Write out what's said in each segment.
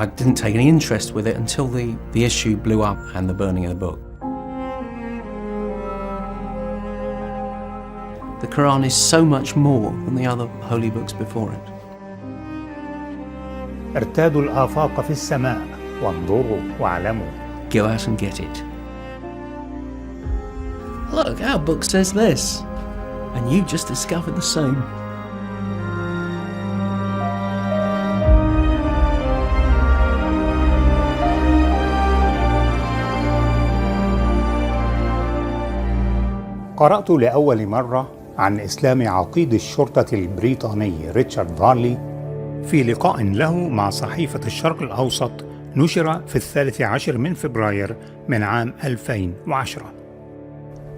I didn't take any interest with it until the issue blew up and the burning of the book. The Quran is so much more than the other holy books before it. ارتادوا الآفاق في السماء وانظروا واعلموا. Go out and get it. Look, our book says this, and you just discovered the same. قرأت لأول مرة عن إسلام عقيد الشرطة البريطاني ريتشارد فارلي في لقاء له مع صحيفة الشرق الأوسط نشر في 13 من فبراير من عام 2010.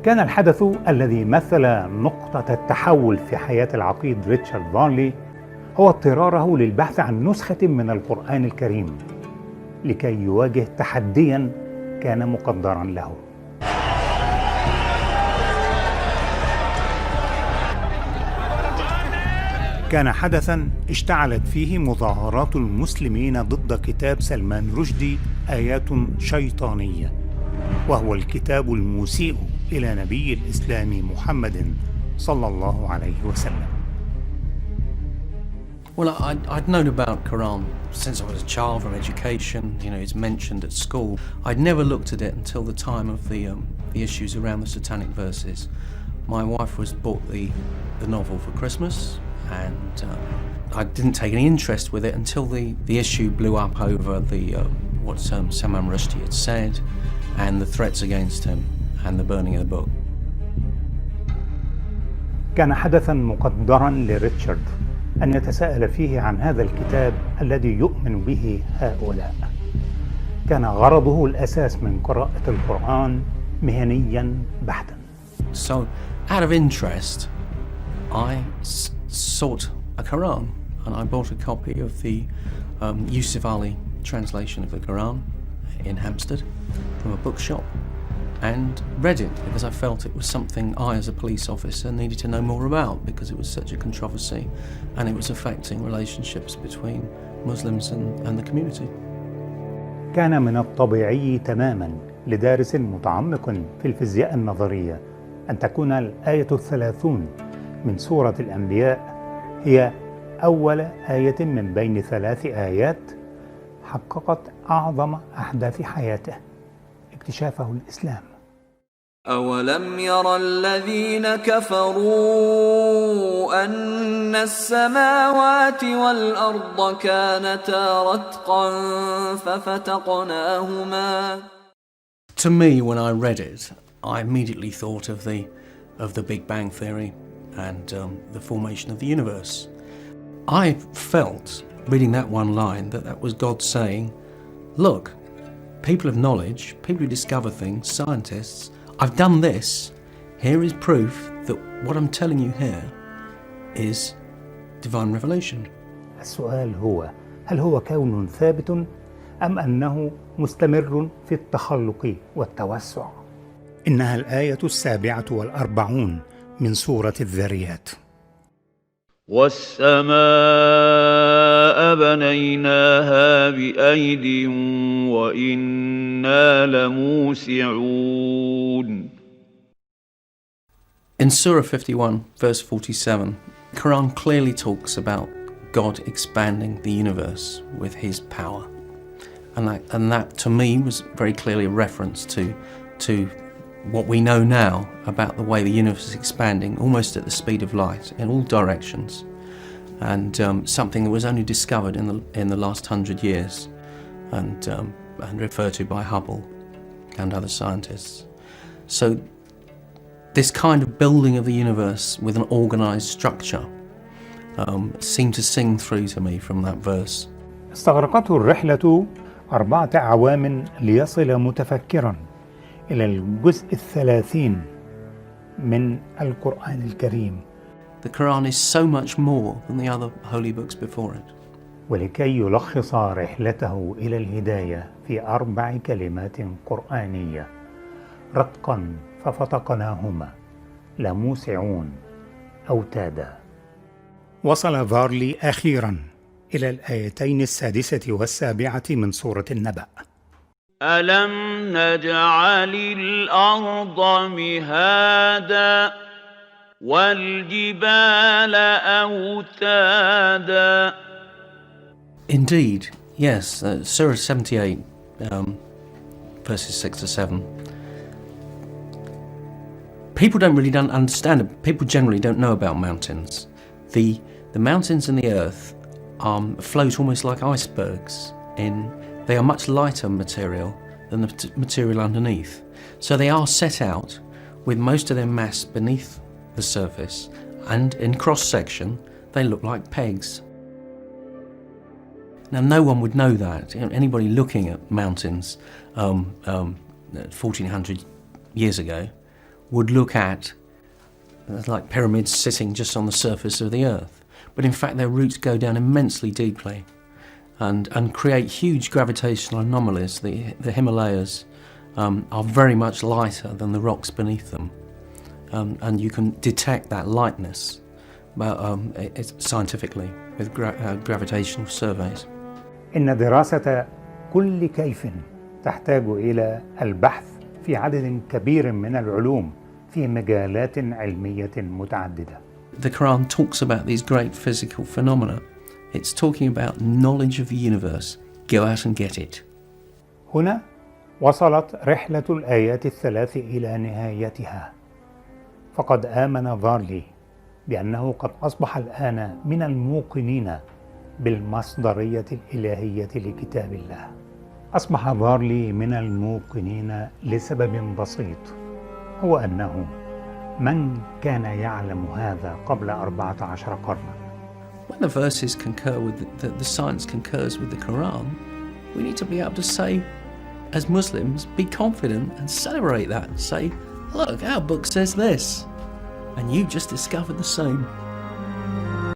كان الحدث الذي مثل نقطة التحول في حياة العقيد ريتشارد فارلي هو اضطراره للبحث عن نسخة من القرآن الكريم لكي يواجه تحديا كان مقدرا له. كان حدثا اشتعلت فيه مظاهرات المسلمين ضد كتاب سلمان رشدي آيات شيطانية، وهو الكتاب المسيء إلى نبي الإسلام محمد صلى الله عليه وسلم. Well, I'd known about Quran since I was a child from education. You know, it's mentioned at school. I'd never looked at it until the time of the issues around the satanic verses. My wife was bought the novel for Christmas, and I didn't take any interest with it until the issue blew up over what Salman Rushdie had said and the threats against him and the burning of the book. كان حدثا مقدرا لريتشارد أن يتساءل فيه عن هذا الكتاب الذي يؤمن به هؤلاء. كان غرضه الأساس من قراءة القرآن مهنيا بحتا. So, out of interest, I sought a Quran, and I bought a copy of the Yusuf Ali translation of the Quran in Hampstead from a bookshop, and read it because I felt it was something I, as a police officer, needed to know more about, because it was such a controversy and it was affecting relationships between Muslims and the community. كان من الطبيعي تماما لدارس متعمق في الفيزياء النظرية أن تكون الآية 30 من سورة الأنبياء هي أول آية من بين 3 آيات حققت أعظم أحداث حياته، اكتشافه الإسلام. أولم ير الذين كفروا أن السماوات والأرض كانتا رتقا ففتقناهما. To me, when I read it, I immediately thought of the Big Bang Theory and the formation of the universe. I felt, reading that one line, that was God saying, look, people of knowledge, people who discover things, scientists, I've done this. Here is proof that what I'm telling you here is divine revelation. السؤال هو: هل هو كون ثابت أم أنه مستمر في التخلق والتوسع؟ إنها الآية 47 من سورة الذاريات. والسماء بنيناها بأيد وإنا لموسعون. In Surah 51, verse 47, the Quran clearly talks about God expanding the universe with his power. And that to me was very clearly a reference to what we know now about the way the universe is expanding almost at the speed of light in all directions, and something that was only discovered in the last 100 years and referred to by Hubble and other scientists. So this kind of building of the universe with an organized structure seemed to sing through to me from that verse. استغرقته الرحلة 4 أعوام ليصل متفكرا إلى الجزء 30 من القرآن الكريم. The Quran is so much more than the other holy books before it. ولكي يلخص رحلته إلى الهداية في 4 كلمات قرآنية: رتقا ففتقناهما، لموسعون، أوتادا. وصل فارلي أخيرا إلى الآيتين السادسة والسابعة من سورة النبأ. ألم نجعل الأرض مهادا والجبال أوتادا. Indeed, yes, Surah 78, verses 6 to 7. People don't understand it. People generally don't know about mountains. The mountains and the earth float almost like icebergs. They are much lighter material than the material underneath. So they are set out with most of their mass beneath the surface, and in cross-section they look like pegs. Now no one would know that. Anybody looking at mountains 1400 years ago would look at like pyramids sitting just on the surface of the earth. But in fact their roots go down immensely deeply and create huge gravitational anomalies. The Himalayas are very much lighter than the rocks beneath them. And you can detect that lightness scientifically with gravitational surveys. إن دراسة كل كيف تحتاج إلى البحث في عدد كبير من العلوم في مجالات علمية متعددة. The Quran talks about these great physical phenomena. It's talking about knowledge of the universe. Go out and get it. هنا وصلت رحلة الآيات الثلاث إلى نهايتها. فقد آمن فارلي بأنه قد أصبح الآن من الموقنين بالمصدرية الإلهية لكتاب الله. أصبح فارلي من الموقنين لسبب بسيط، هو أنه من كان يعلم هذا قبل 14 قرنا. When the verses concur with the science concurs with the Quran, we need to be able to say, as Muslims, be confident and celebrate that. Say, look, our book says this, and you just discovered the same.